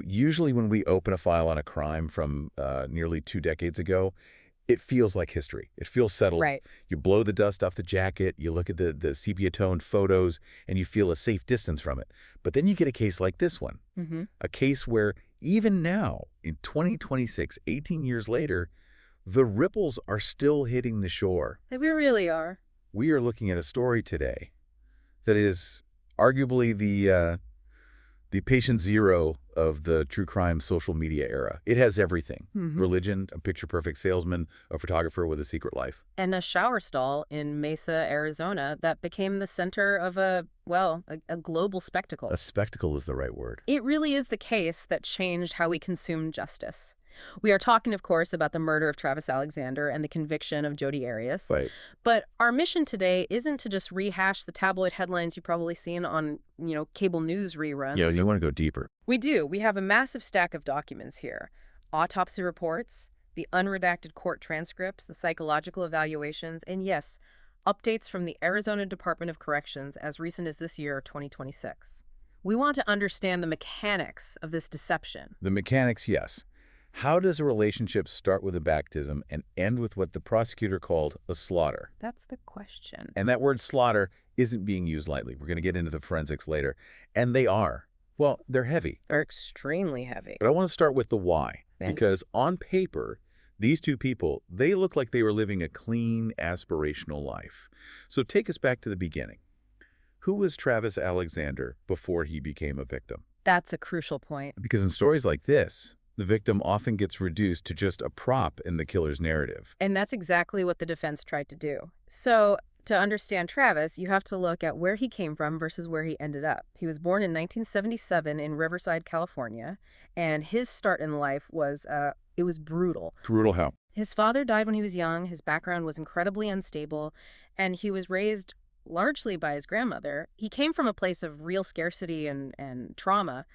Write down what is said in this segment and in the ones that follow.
Usually when we open a file on a crime from nearly 2 decades ago, it feels like history. It feels settled. Right. You blow the dust off the jacket, you look at the sepia-toned photos, and you feel a safe distance from it. But then you get a case like this one, Mm-hmm. a case where even now, in 2026, 18 years later, the ripples are still hitting the shore. We really are. We are looking at a story today that is arguably the patient zero of the true crime social media era. It has everything. Mm-hmm. Religion, a picture-perfect salesman, a photographer with a secret life. And a shower stall in Mesa, Arizona that became the center of a global spectacle. A spectacle is the right word. It really is the case that changed how we consume justice. We are talking, of course, about the murder of Travis Alexander and the conviction of Jodi Arias. Right. But our mission today isn't to just rehash the tabloid headlines you've probably seen on, cable news reruns. You want to go deeper. We do. We have a massive stack of documents here. Autopsy reports, the unredacted court transcripts, the psychological evaluations, and yes, updates from the Arizona Department of Corrections as recent as this year, 2026. We want to understand the mechanics of this deception. The mechanics, yes. How does a relationship start with a baptism and end with what the prosecutor called a slaughter? That's the question. And that word slaughter isn't being used lightly. We're going to get into the forensics later. And they are. Well, they're heavy. They're extremely heavy. But I want to start with the why. Okay. Because on paper, these two people, they look like they were living a clean, aspirational life. So take us back to the beginning. Who was Travis Alexander before he became a victim? That's a crucial point. Because in stories like this, the victim often gets reduced to just a prop in the killer's narrative. And that's exactly what the defense tried to do. So, to understand Travis, you have to look at where he came from versus where he ended up. He was born in 1977 in Riverside, California, and his start in life was, it was brutal. Brutal how? His father died when he was young, his background was incredibly unstable, and he was raised largely by his grandmother. He came from a place of real scarcity and trauma,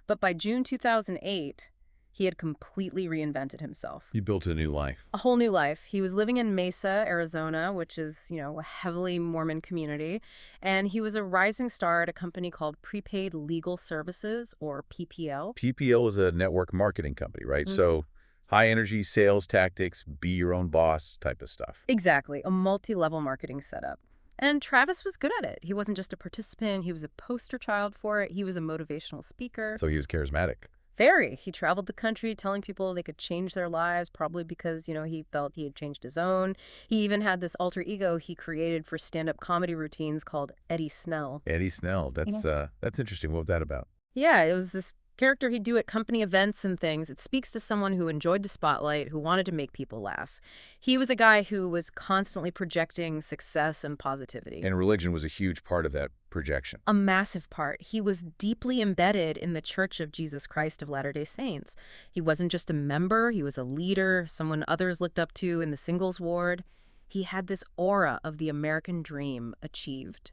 but by June 2008, he had completely reinvented himself. He built a new life. A whole new life. He was living in Mesa, Arizona, which is, a heavily Mormon community. And he was a rising star at a company called Prepaid Legal Services, or PPL. PPL is a network marketing company, right? Mm-hmm. So high energy sales tactics, be your own boss type of stuff. Exactly. A multi-level marketing setup. And Travis was good at it. He wasn't just a participant. He was a poster child for it. He was a motivational speaker. So he was charismatic. Very. He traveled the country telling people they could change their lives, probably because, he felt he had changed his own. He even had this alter ego he created for stand-up comedy routines called Eddie Snell. Eddie Snell. That's interesting. What was that about? Yeah, it was this character he'd do at company events and things. It speaks to someone who enjoyed the spotlight, who wanted to make people laugh. He was a guy who was constantly projecting success and positivity. And religion was a huge part of that projection. A massive part. He was deeply embedded in the Church of Jesus Christ of Latter-day Saints. He wasn't just a member, he was a leader, someone others looked up to in the singles ward. He had this aura of the American dream achieved.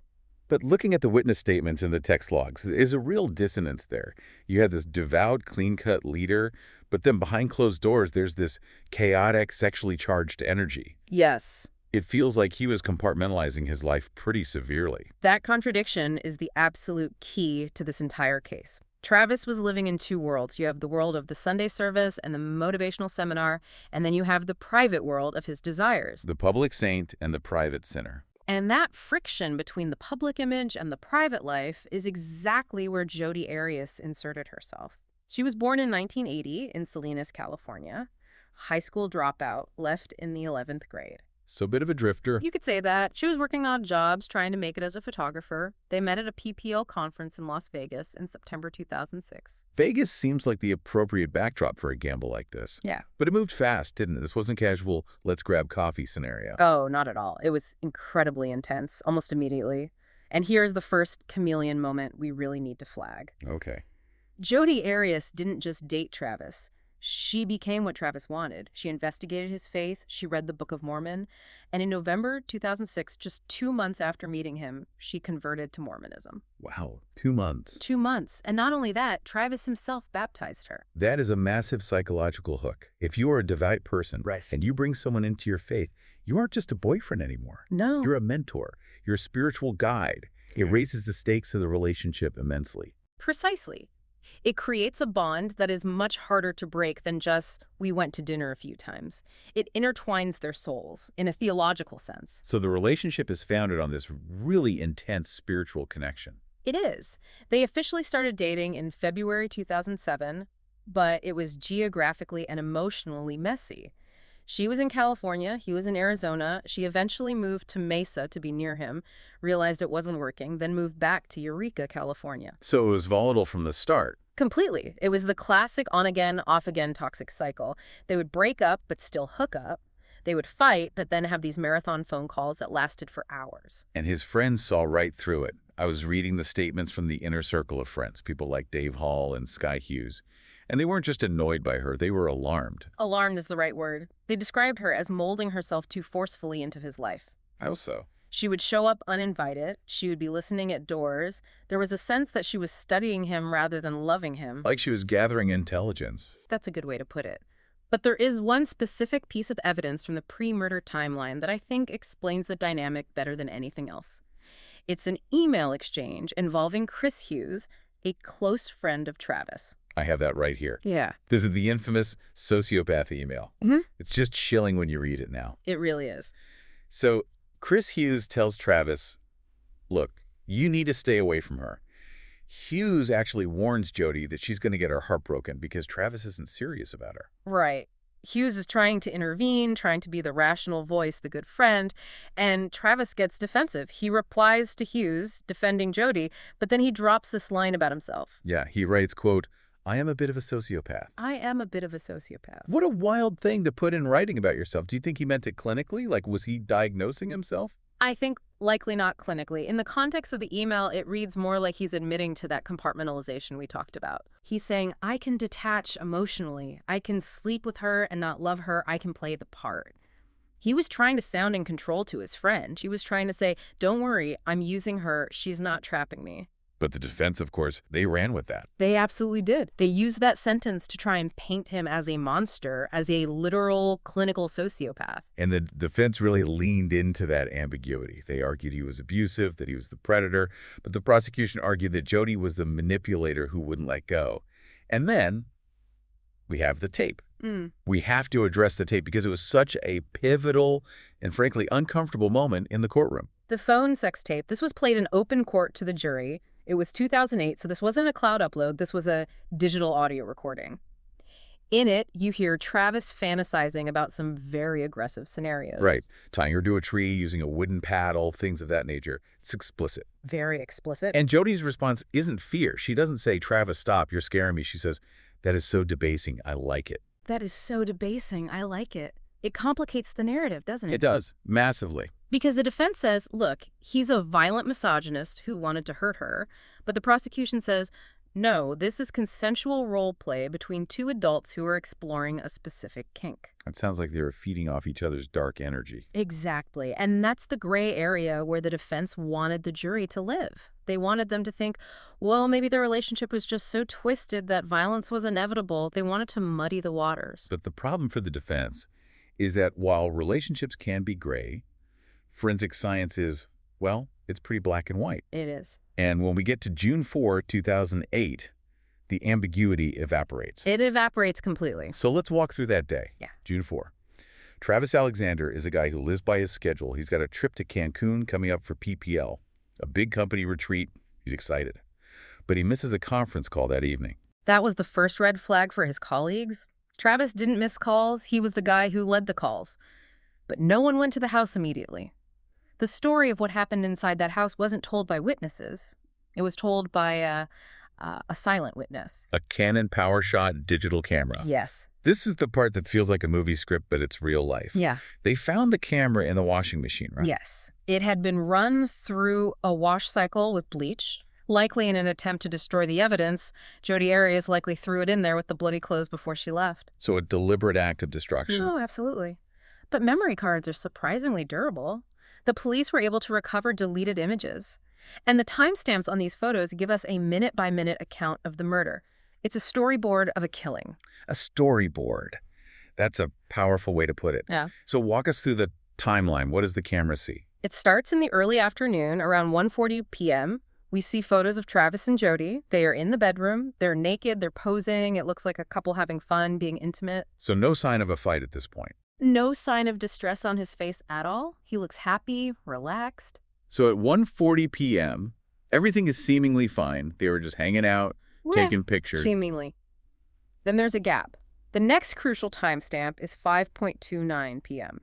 But looking at the witness statements in the text logs, there's a real dissonance there. You had this devout, clean-cut leader, but then behind closed doors, there's this chaotic, sexually charged energy. Yes. It feels like he was compartmentalizing his life pretty severely. That contradiction is the absolute key to this entire case. Travis was living in two worlds. You have the world of the Sunday service and the motivational seminar, and then you have the private world of his desires. The public saint and the private sinner. And that friction between the public image and the private life is exactly where Jodi Arias inserted herself. She was born in 1980 in Salinas, California. High school dropout, left in the 11th grade. So a bit of a drifter. You could say that. She was working odd jobs, trying to make it as a photographer. They met at a PPL conference in Las Vegas in September 2006. Vegas seems like the appropriate backdrop for a gamble like this. Yeah. But it moved fast, didn't it? This wasn't casual, let's grab coffee scenario. Oh, not at all. It was incredibly intense, almost immediately. And here's the first chameleon moment we really need to flag. Okay. Jodi Arias didn't just date Travis. She became what Travis wanted. She investigated his faith, she read the Book of Mormon, and in November 2006, just 2 months after meeting him, she converted to Mormonism. Wow, 2 months. 2 months. And not only that, Travis himself baptized her. That is a massive psychological hook. If you are a devout person and you bring someone into your faith, you aren't just a boyfriend anymore. No. You're a mentor. You're a spiritual guide. It raises the stakes of the relationship immensely. Precisely. It creates a bond that is much harder to break than just, we went to dinner a few times. It intertwines their souls, in a theological sense. So the relationship is founded on this really intense spiritual connection. It is. They officially started dating in February 2007, but it was geographically and emotionally messy. She was in California, he was in Arizona. She eventually moved to Mesa to be near him, realized it wasn't working, then moved back to Eureka, California. So it was volatile from the start. Completely. It was the classic on-again, off-again toxic cycle. They would break up but still hook up. They would fight but then have these marathon phone calls that lasted for hours. And his friends saw right through it. I was reading the statements from the inner circle of friends, people like Dave Hall and Sky Hughes. And they weren't just annoyed by her, they were alarmed. Alarmed is the right word. They described her as molding herself too forcefully into his life. How so? She would show up uninvited. She would be listening at doors. There was a sense that she was studying him rather than loving him. Like she was gathering intelligence. That's a good way to put it. But there is one specific piece of evidence from the pre-murder timeline that I think explains the dynamic better than anything else. It's an email exchange involving Chris Hughes, a close friend of Travis. I have that right here. Yeah. This is the infamous sociopath email. It's just chilling when you read it now. It really is. So Chris Hughes tells Travis, look, you need to stay away from her. Hughes actually warns Jodi that she's going to get her heart broken because Travis isn't serious about her. Right. Hughes is trying to intervene, trying to be the rational voice, the good friend, and Travis gets defensive. He replies to Hughes, defending Jodi, but then he drops this line about himself. Yeah, he writes, quote, I am a bit of a sociopath. I am a bit of a sociopath. What a wild thing to put in writing about yourself. Do you think he meant it clinically? Like, was he diagnosing himself? I think likely not clinically. In the context of the email, it reads more like he's admitting to that compartmentalization we talked about. He's saying, I can detach emotionally. I can sleep with her and not love her. I can play the part. He was trying to sound in control to his friend. He was trying to say, don't worry, I'm using her. She's not trapping me. But the defense, of course, they ran with that. They absolutely did. They used that sentence to try and paint him as a monster, as a literal clinical sociopath. And the defense really leaned into that ambiguity. They argued he was abusive, that he was the predator, but the prosecution argued that Jodi was the manipulator who wouldn't let go. And then we have the tape. We have to address the tape because it was such a pivotal and frankly uncomfortable moment in the courtroom. The phone sex tape, this was played in open court to the jury. It was 2008, so this wasn't a cloud upload. This was a digital audio recording. In it, you hear Travis fantasizing about some very aggressive scenarios. Right. Tying her to a tree, using a wooden paddle, things of that nature. It's explicit. Very explicit. And Jodi's response isn't fear. She doesn't say, Travis, stop, you're scaring me. She says, that is so debasing. I like it. That is so debasing. I like it. It complicates the narrative, doesn't it? It does. Massively. Because the defense says, look, he's a violent misogynist who wanted to hurt her. But the prosecution says, no, this is consensual role play between two adults who are exploring a specific kink. That sounds like they were feeding off each other's dark energy. Exactly. And that's the gray area where the defense wanted the jury to live. They wanted them to think, well, maybe the relationship was just so twisted that violence was inevitable. They wanted to muddy the waters. But the problem for the defense is that while relationships can be gray, forensic science is, well, it's pretty black and white. It is. And when we get to June 4, 2008, the ambiguity evaporates. It evaporates completely. So let's walk through that day. Yeah. June 4. Travis Alexander is a guy who lives by his schedule. He's got a trip to Cancun coming up for PPL, a big company retreat. He's excited. But he misses a conference call that evening. That was the first red flag for his colleagues. Travis didn't miss calls. He was the guy who led the calls. But no one went to the house immediately. The story of what happened inside that house wasn't told by witnesses. It was told by a silent witness. A Canon PowerShot digital camera. Yes. This is the part that feels like a movie script, but it's real life. Yeah. They found the camera in the washing machine, right? Yes. It had been run through a wash cycle with bleach, likely in an attempt to destroy the evidence. Jodi Arias likely threw it in there with the bloody clothes before she left. So a deliberate act of destruction. Oh, absolutely. But memory cards are surprisingly durable. The police were able to recover deleted images. And the timestamps on these photos give us a minute-by-minute account of the murder. It's a storyboard of a killing. A storyboard. That's a powerful way to put it. Yeah. So walk us through the timeline. What does the camera see? It starts in the early afternoon, around 1:40 p.m. We see photos of Travis and Jodi. They are in the bedroom. They're naked. They're posing. It looks like a couple having fun, being intimate. So no sign of a fight at this point. No sign of distress on his face at all. He looks happy, relaxed. So at 1:40 p.m., everything is seemingly fine. They were just hanging out, taking pictures. Seemingly. Then there's a gap. The next crucial timestamp is 5:29 p.m.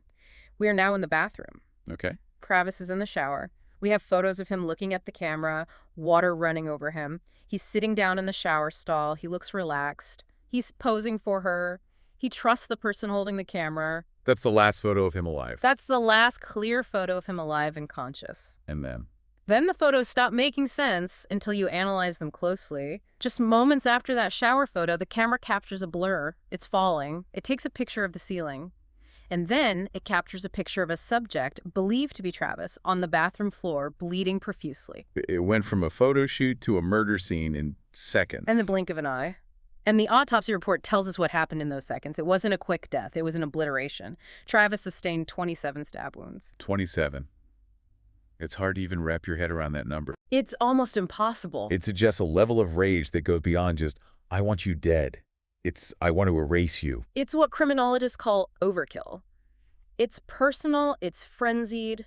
We are now in the bathroom. Okay. Travis is in the shower. We have photos of him looking at the camera, water running over him. He's sitting down in the shower stall. He looks relaxed. He's posing for her. He trusts the person holding the camera. That's the last photo of him alive. That's the last clear photo of him alive and conscious. And then? Then the photos stop making sense until you analyze them closely. Just moments after that shower photo, the camera captures a blur. It's falling. It takes a picture of the ceiling. And then it captures a picture of a subject, believed to be Travis, on the bathroom floor, bleeding profusely. It went from a photo shoot to a murder scene in seconds. In the blink of an eye. And the autopsy report tells us what happened in those seconds. It wasn't a quick death. It was an obliteration. Travis sustained 27 stab wounds. 27. It's hard to even wrap your head around that number. It's almost impossible. It suggests a level of rage that goes beyond just, I want you dead. It's, I want to erase you. It's what criminologists call overkill. It's personal, it's frenzied.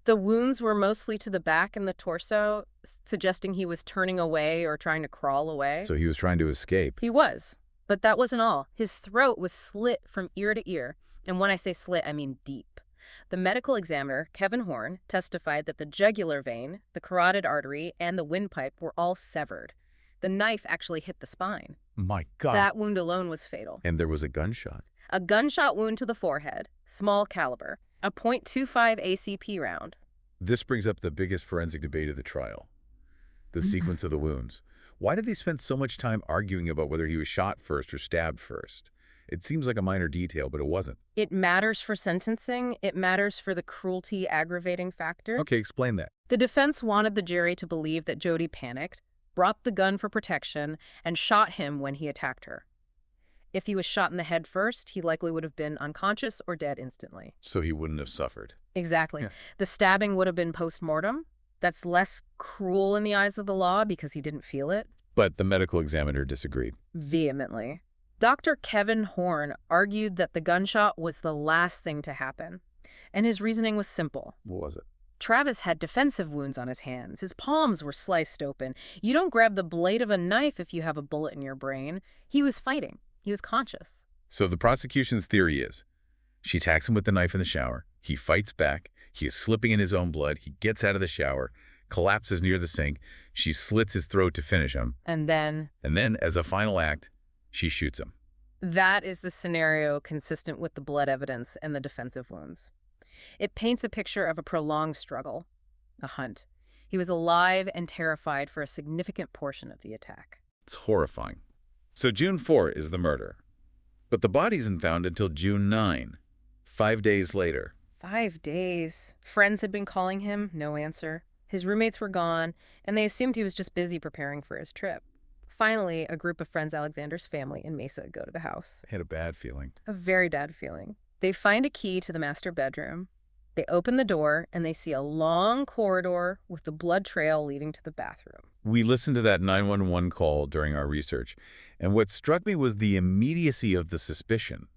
The wounds were mostly to the back and the torso, suggesting he was turning away or trying to crawl away. So he was trying to escape. He was. But that wasn't all. His throat was slit from ear to ear. And when I say slit, I mean deep. The medical examiner, Kevin Horn, testified that the jugular vein, the carotid artery, and the windpipe were all severed. The knife actually hit the spine. My God. That wound alone was fatal. And there was a gunshot. A gunshot wound to the forehead, small caliber, a .25 ACP round. This brings up the biggest forensic debate of the trial. The sequence of the wounds. Why did they spend so much time arguing about whether he was shot first or stabbed first? It seems like a minor detail, but it wasn't. It matters for sentencing. It matters for the cruelty aggravating factor. Okay, explain that. The defense wanted the jury to believe that Jodi panicked, brought the gun for protection, and shot him when he attacked her. If he was shot in the head first, he likely would have been unconscious or dead instantly. So he wouldn't have suffered. Exactly. Yeah. The stabbing would have been post-mortem. That's less cruel in the eyes of the law because he didn't feel it. But the medical examiner disagreed. Vehemently. Dr. Kevin Horn argued that the gunshot was the last thing to happen. And his reasoning was simple. What was it? Travis had defensive wounds on his hands. His palms were sliced open. You don't grab the blade of a knife if you have a bullet in your brain. He was fighting. He was conscious. So the prosecution's theory is, she attacks him with the knife in the shower. He fights back. He is slipping in his own blood. He gets out of the shower, collapses near the sink. She slits his throat to finish him. And then, as a final act, she shoots him. that is the scenario consistent with the blood evidence and the defensive wounds. It paints a picture of a prolonged struggle, a hunt. He was alive and terrified for a significant portion of the attack. It's horrifying. So June 4 is the murder. But the body isn't found until June 9, 5 days later. 5 days. Friends had been calling him, no answer. His roommates were gone, and they assumed he was just busy preparing for his trip. Finally, a group of friends Alexander's family in Mesa go to the house. I had a bad feeling. A very bad feeling. They find a key to the master bedroom. They open the door, and they see a long corridor with the blood trail leading to the bathroom. We listened to that 911 call during our research, and what struck me was the immediacy of the suspicion.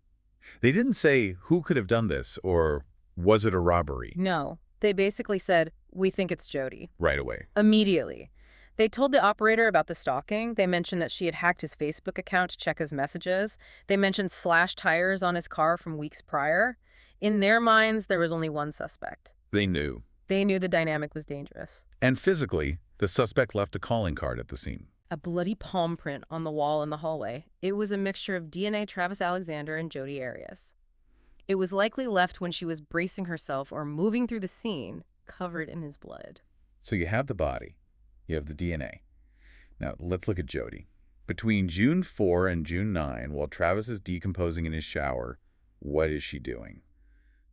They didn't say who could have done this, or was it a robbery? No. They basically said, we think it's Jodi. Right away. Immediately. They told the operator about the stalking. They mentioned that she had hacked his Facebook account to check his messages. They mentioned slashed tires on his car from weeks prior. In their minds, there was only one suspect. They knew. They knew the dynamic was dangerous. And physically, the suspect left a calling card at the scene. A bloody palm print on the wall in the hallway. It was a mixture of DNA Travis Alexander and Jodi Arias. It was likely left when she was bracing herself or moving through the scene, covered in his blood. So you have the body. You have the DNA. Now, let's look at Jodi. Between June 4 and June 9, while Travis is decomposing in his shower, what is she doing?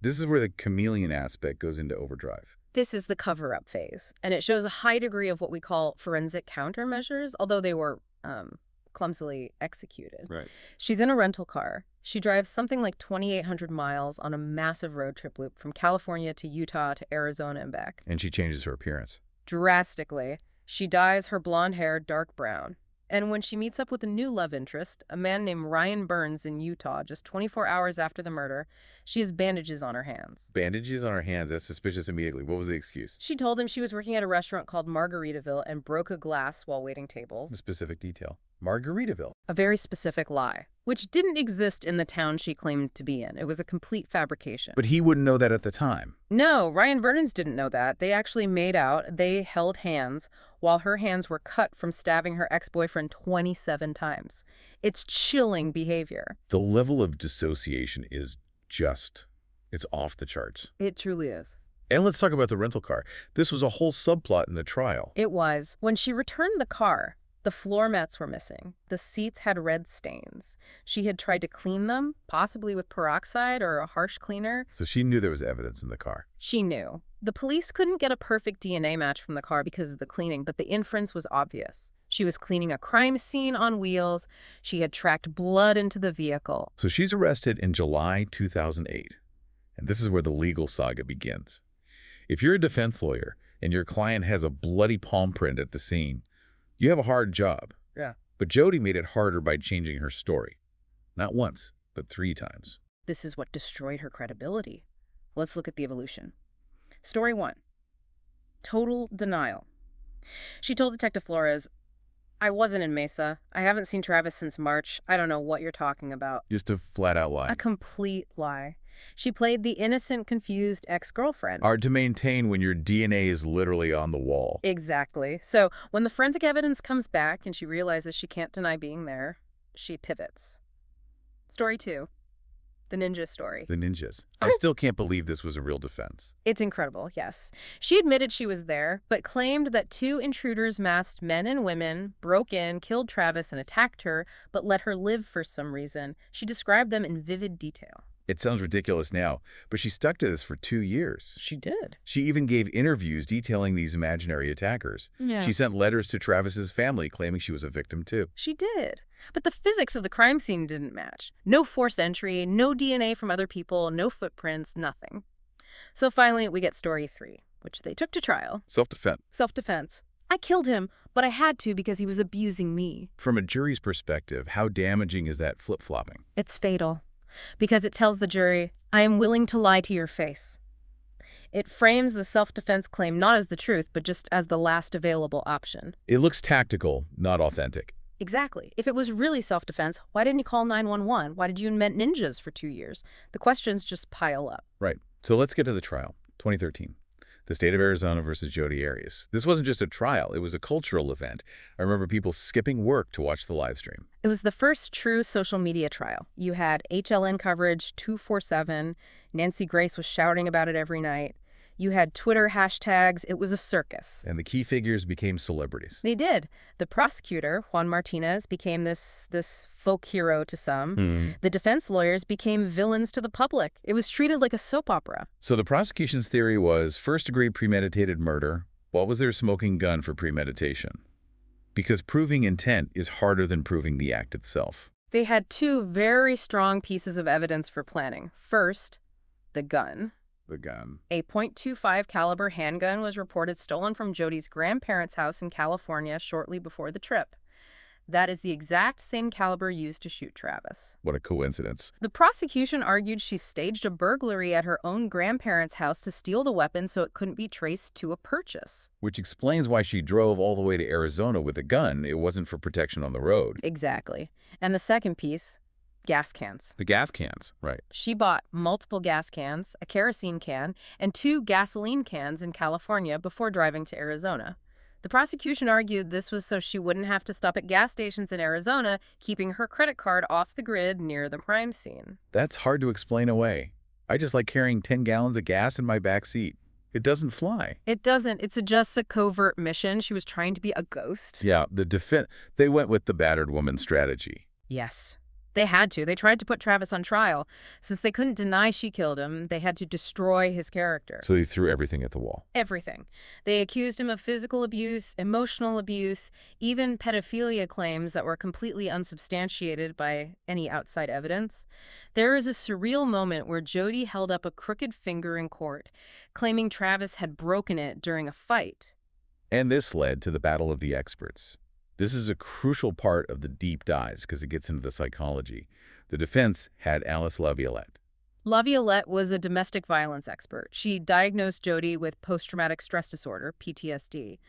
This is where the chameleon aspect goes into overdrive. This is the cover-up phase, and it shows a high degree of what we call forensic countermeasures, although they were clumsily executed. Right. She's in a rental car. She drives something like 2,800 miles on a massive road trip loop from California to Utah to Arizona and back. And she changes her appearance. Drastically. She dyes her blonde hair dark brown. And when she meets up with a new love interest, a man named Ryan Burns in Utah, just 24 hours after the murder, she has bandages on her hands. Bandages on her hands, that's suspicious immediately. What was the excuse? She told him she was working at a restaurant called Margaritaville and broke a glass while waiting tables. A specific detail. Margaritaville. A very specific lie, which didn't exist in the town she claimed to be in. It was a complete fabrication. But he wouldn't know that at the time. No, Ryan Burns didn't know that. They actually made out. They held hands while her hands were cut from stabbing her ex-boyfriend 27 times. It's chilling behavior. The level of dissociation is it's off the charts. It truly is. And let's talk about the rental car. This was a whole subplot in the trial. It was. When she returned the car, the floor mats were missing. The seats had red stains. She had tried to clean them, possibly with peroxide or a harsh cleaner. So she knew there was evidence in the car. She knew. The police couldn't get a perfect DNA match from the car because of the cleaning, but the inference was obvious. She was cleaning a crime scene on wheels. She had tracked blood into the vehicle. So she's arrested in July 2008. And this is where the legal saga begins. If you're a defense lawyer and your client has a bloody palm print at the scene, you have a hard job. Yeah. But Jodi made it harder by changing her story. Not once, but 3 times. This is what destroyed her credibility. Let's look at the evolution. Story 1. Total denial. She told Detective Flores, "I wasn't in Mesa. I haven't seen Travis since March. I don't know what you're talking about." Just a flat-out lie. A complete lie. She played the innocent, confused ex-girlfriend. Hard to maintain when your DNA is literally on the wall. Exactly. So when the forensic evidence comes back and she realizes she can't deny being there, she pivots. Story 2. The ninja story. The ninjas. I still can't believe this was a real defense. It's incredible, yes. She admitted she was there, but claimed that 2 intruders masked men and women broke in, killed Travis, and attacked her, but let her live for some reason. She described them in vivid detail. It sounds ridiculous now, but she stuck to this for 2 years. She did. She even gave interviews detailing these imaginary attackers. Yeah. She sent letters to Travis's family claiming she was a victim too. She did. But the physics of the crime scene didn't match. No forced entry, no DNA from other people, no footprints, nothing. So finally, we get story 3, which they took to trial. Self-defense. Self-defense. "I killed him, but I had to because he was abusing me." From a jury's perspective, how damaging is that flip-flopping? It's fatal. Because it tells the jury, "I am willing to lie to your face." It frames the self-defense claim not as the truth, but just as the last available option. It looks tactical, not authentic. Exactly. If it was really self-defense, why didn't you call 911? Why did you invent ninjas for 2 years? The questions just pile up. Right. So let's get to the trial. 2013. The state of Arizona versus Jodi Arias. This wasn't just a trial, it was a cultural event. I remember people skipping work to watch the live stream. It was the first true social media trial. You had HLN coverage 24/7. Nancy Grace was shouting about it every night. You had Twitter hashtags. It was a circus. And the key figures became celebrities. They did. The prosecutor, Juan Martinez, became this folk hero to some. The defense lawyers became villains to the public. It was treated like a soap opera. So the prosecution's theory was first-degree premeditated murder. What was their smoking gun for premeditation? Because proving intent is harder than proving the act itself. They had 2 very strong pieces of evidence for planning. First, the gun. The gun. A .25 caliber handgun was reported stolen from Jodi's grandparents' house in California shortly before the trip. That is the exact same caliber used to shoot Travis. What a coincidence. The prosecution argued she staged a burglary at her own grandparents' house to steal the weapon so it couldn't be traced to a purchase. Which explains why she drove all the way to Arizona with a gun. It wasn't for protection on the road. Exactly. And the second piece, gas cans. The gas cans, right. She bought multiple gas cans, a kerosene can, and 2 gasoline cans in California before driving to Arizona. The prosecution argued this was so she wouldn't have to stop at gas stations in Arizona, keeping her credit card off the grid near the crime scene. That's hard to explain away. I just like carrying 10 gallons of gas in my back seat. It doesn't fly. It doesn't. It's just a covert mission. She was trying to be a ghost. Yeah, they went with the battered woman strategy. Yes. They had to. They tried to put Travis on trial. Since they couldn't deny she killed him, they had to destroy his character. So they threw everything at the wall. Everything. They accused him of physical abuse, emotional abuse, even pedophilia claims that were completely unsubstantiated by any outside evidence. There is a surreal moment where Jodi held up a crooked finger in court, claiming Travis had broken it during a fight. And this led to the Battle of the Experts. This is a crucial part of the deep dives because it gets into the psychology. The defense had Alice Laviolette. Laviolette was a domestic violence expert. She diagnosed Jodi with post-traumatic stress disorder, PTSD.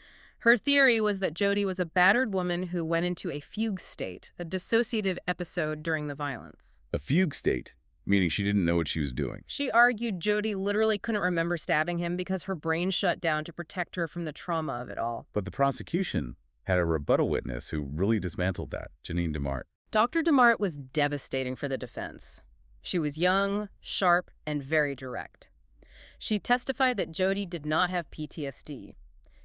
Her theory was that Jodi was a battered woman who went into a fugue state, a dissociative episode during the violence. A fugue state, meaning she didn't know what she was doing. She argued Jodi literally couldn't remember stabbing him because her brain shut down to protect her from the trauma of it all. But the prosecution had a rebuttal witness who really dismantled that, Janine DeMart. Dr. DeMart was devastating for the defense. She was young, sharp, and very direct. She testified that Jodi did not have PTSD.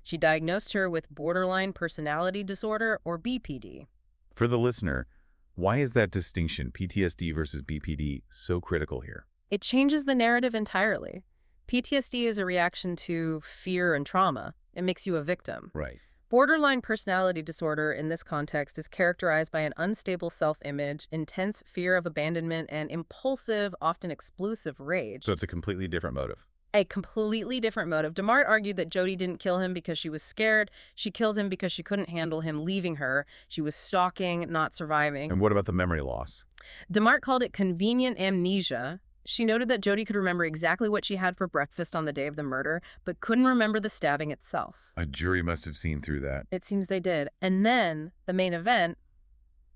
She diagnosed her with borderline personality disorder, or BPD. For the listener, why is that distinction, PTSD versus BPD, so critical here? It changes the narrative entirely. PTSD is a reaction to fear and trauma. It makes you a victim. Right. Borderline personality disorder in this context is characterized by an unstable self-image, intense fear of abandonment, and impulsive, often explosive rage. So it's a completely different motive. A completely different motive. DeMart argued that Jodi didn't kill him because she was scared. She killed him because she couldn't handle him leaving her. She was stalking, not surviving. And what about the memory loss? DeMart called it convenient amnesia. She noted that Jodi could remember exactly what she had for breakfast on the day of the murder, but couldn't remember the stabbing itself. A jury must have seen through that. It seems they did. And then, the main event,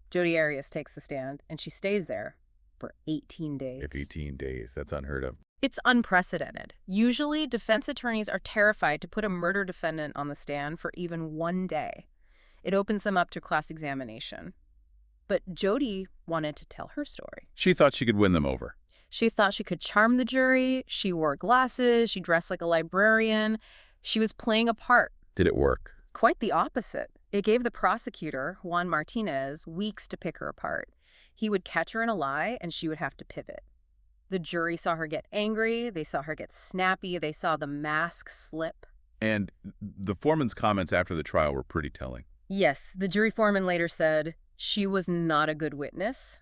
Jodi Arias takes the stand, and she stays there for 18 days. If 18 days, that's unheard of. It's unprecedented. Usually, defense attorneys are terrified to put a murder defendant on the stand for even one day. It opens them up to cross-examination. But Jodi wanted to tell her story. She thought she could win them over. She thought she could charm the jury. She wore glasses. She dressed like a librarian. She was playing a part. Did it work? Quite the opposite. It gave the prosecutor, Juan Martinez, weeks to pick her apart. He would catch her in a lie, and she would have to pivot. The jury saw her get angry. They saw her get snappy. They saw the mask slip. And the foreman's comments after the trial were pretty telling. Yes, the jury foreman later said she was not a good witness.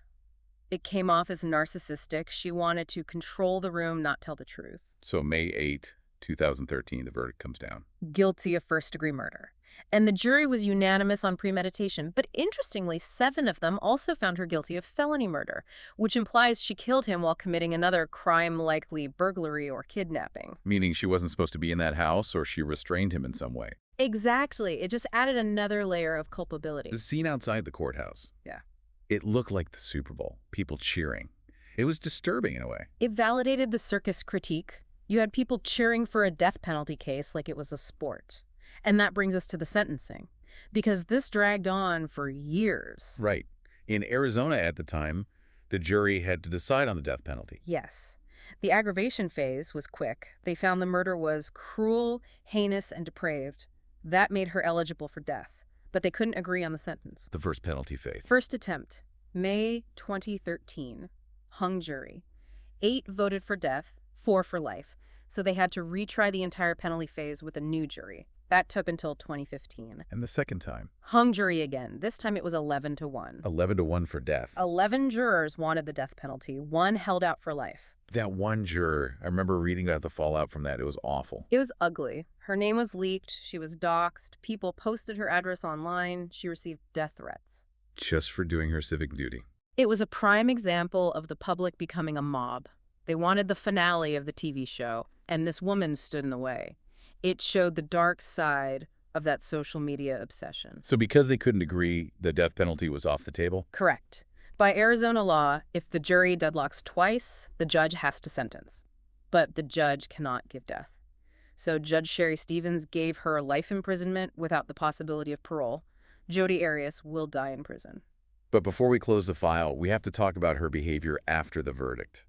It came off as narcissistic. She wanted to control the room, not tell the truth. So May 8, 2013, the verdict comes down. Guilty of first-degree murder. And the jury was unanimous on premeditation. But interestingly, 7 of them also found her guilty of felony murder, which implies she killed him while committing another crime, likely burglary or kidnapping. Meaning she wasn't supposed to be in that house, or she restrained him in some way. Exactly. It just added another layer of culpability. The scene outside the courthouse. Yeah. It looked like the Super Bowl, people cheering. It was disturbing in a way. It validated the circus critique. You had people cheering for a death penalty case like it was a sport. And that brings us to the sentencing, because this dragged on for years. Right. In Arizona at the time, the jury had to decide on the death penalty. Yes. The aggravation phase was quick. They found the murder was cruel, heinous, and depraved. That made her eligible for death. But they couldn't agree on the sentence. The first penalty phase. First attempt, May 2013, hung jury. 8 voted for death, 4 for life. So they had to retry the entire penalty phase with a new jury. That took until 2015. And the second time? Hung jury again. This time it was 11-1. 11-1 for death. 11 jurors wanted the death penalty. 1 held out for life. That one juror, I remember reading about the fallout from that. It was awful. It was ugly. Her name was leaked. She was doxxed. People posted her address online. She received death threats. Just for doing her civic duty. It was a prime example of the public becoming a mob. They wanted the finale of the TV show, and this woman stood in the way. It showed the dark side of that social media obsession. So because they couldn't agree, the death penalty was off the table? Correct. By Arizona law, if the jury deadlocks twice, the judge has to sentence. But the judge cannot give death. So Judge Sherry Stevens gave her life imprisonment without the possibility of parole. Jodi Arias will die in prison. But before we close the file, we have to talk about her behavior after the verdict.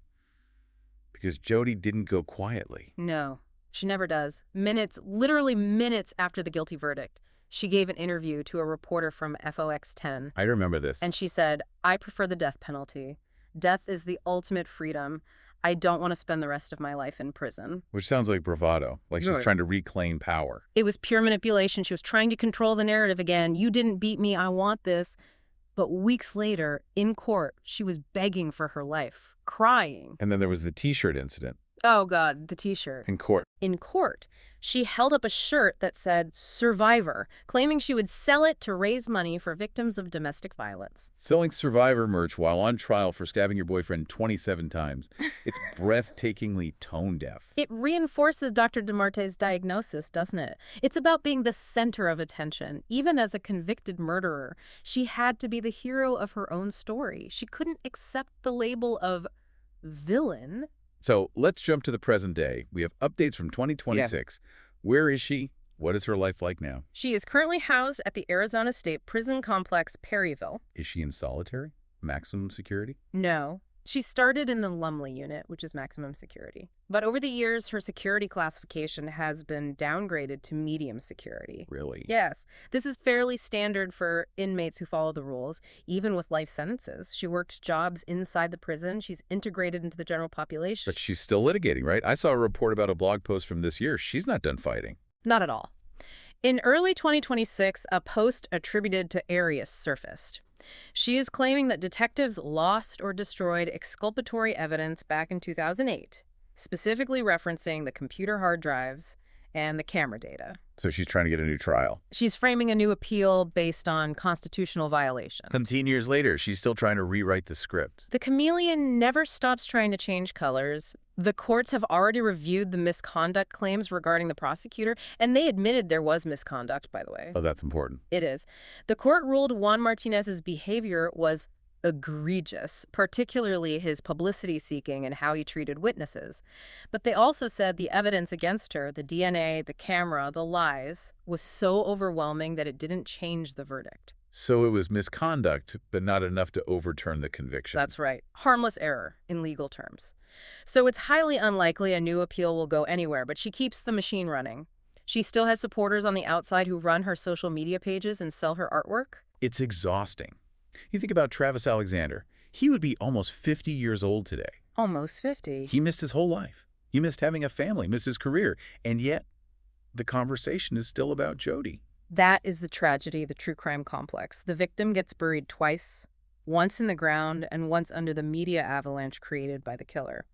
Because Jodi didn't go quietly. No, she never does. Literally minutes after the guilty verdict, she gave an interview to a reporter from FOX 10. I remember this. And she said, "I prefer the death penalty. Death is the ultimate freedom. I don't want to spend the rest of my life in prison." Which sounds like bravado, like she's trying to reclaim power. It was pure manipulation. She was trying to control the narrative again. You didn't beat me. I want this. But weeks later, in court, she was begging for her life, crying. And then there was the T-shirt incident. Oh, God, the T-shirt. In court. In court, she held up a shirt that said "Survivor," claiming she would sell it to raise money for victims of domestic violence. Selling Survivor merch while on trial for stabbing your boyfriend 27 times. It's breathtakingly tone-deaf. It reinforces Dr. DeMarte's diagnosis, doesn't it? It's about being the center of attention. Even as a convicted murderer, she had to be the hero of her own story. She couldn't accept the label of villain. So let's jump to the present day. We have updates from 2026. Where is she? What is her life like now? She is currently housed at the Arizona State Prison Complex, Perryville. Is she in solitary? Maximum security? No. She started in the Lumley unit, which is maximum security. But over the years, her security classification has been downgraded to medium security. Really? Yes. This is fairly standard for inmates who follow the rules, even with life sentences. She works jobs inside the prison. She's integrated into the general population. But she's still litigating, right? I saw a report about a blog post from this year. She's not done fighting. Not at all. In early 2026, a post attributed to Arias surfaced. She is claiming that detectives lost or destroyed exculpatory evidence back in 2008, specifically referencing the computer hard drives and the camera data. So she's trying to get a new trial. She's framing a new appeal based on constitutional violation. 17 years later, she's still trying to rewrite the script. The chameleon never stops trying to change colors. The courts have already reviewed the misconduct claims regarding the prosecutor, and they admitted there was misconduct, by the way. Oh, that's important. It is. The court ruled Juan Martinez's behavior was egregious, particularly his publicity-seeking and how he treated witnesses. But they also said the evidence against her, the DNA, the camera, the lies, was so overwhelming that it didn't change the verdict. So it was misconduct, but not enough to overturn the conviction. That's right. Harmless error, in legal terms. So it's highly unlikely a new appeal will go anywhere, but she keeps the machine running. She still has supporters on the outside who run her social media pages and sell her artwork. It's exhausting. You think about Travis Alexander. He would be almost 50 years old today. Almost 50. He missed his whole life. He missed having a family, missed his career. And yet, the conversation is still about Jodi. That is the tragedy, the true crime complex. The victim gets buried twice, once in the ground and once under the media avalanche created by the killer.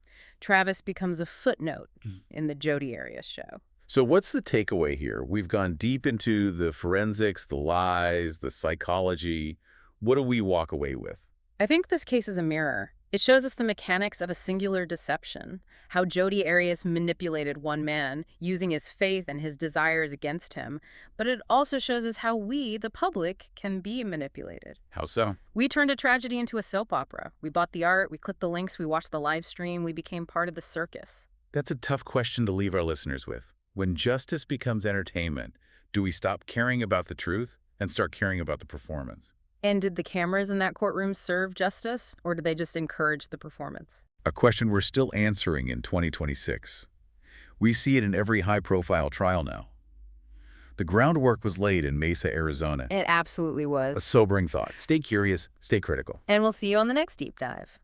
Travis becomes a footnote in the Jodi Arias show. So what's the takeaway here? We've gone deep into the forensics, the lies, the psychology. What do we walk away with? I think this case is a mirror. It shows us the mechanics of a singular deception, how Jodi Arias manipulated one man, using his faith and his desires against him. But it also shows us how we, the public, can be manipulated. How so? We turned a tragedy into a soap opera. We bought the art, we clicked the links, we watched the live stream, we became part of the circus. That's a tough question to leave our listeners with. When justice becomes entertainment, do we stop caring about the truth and start caring about the performance? And did the cameras in that courtroom serve justice, or did they just encourage the performance? A question we're still answering in 2026. We see it in every high-profile trial now. The groundwork was laid in Mesa, Arizona. It absolutely A was. sobering thought. Stay curious, stay critical. And we'll see you on the next deep dive.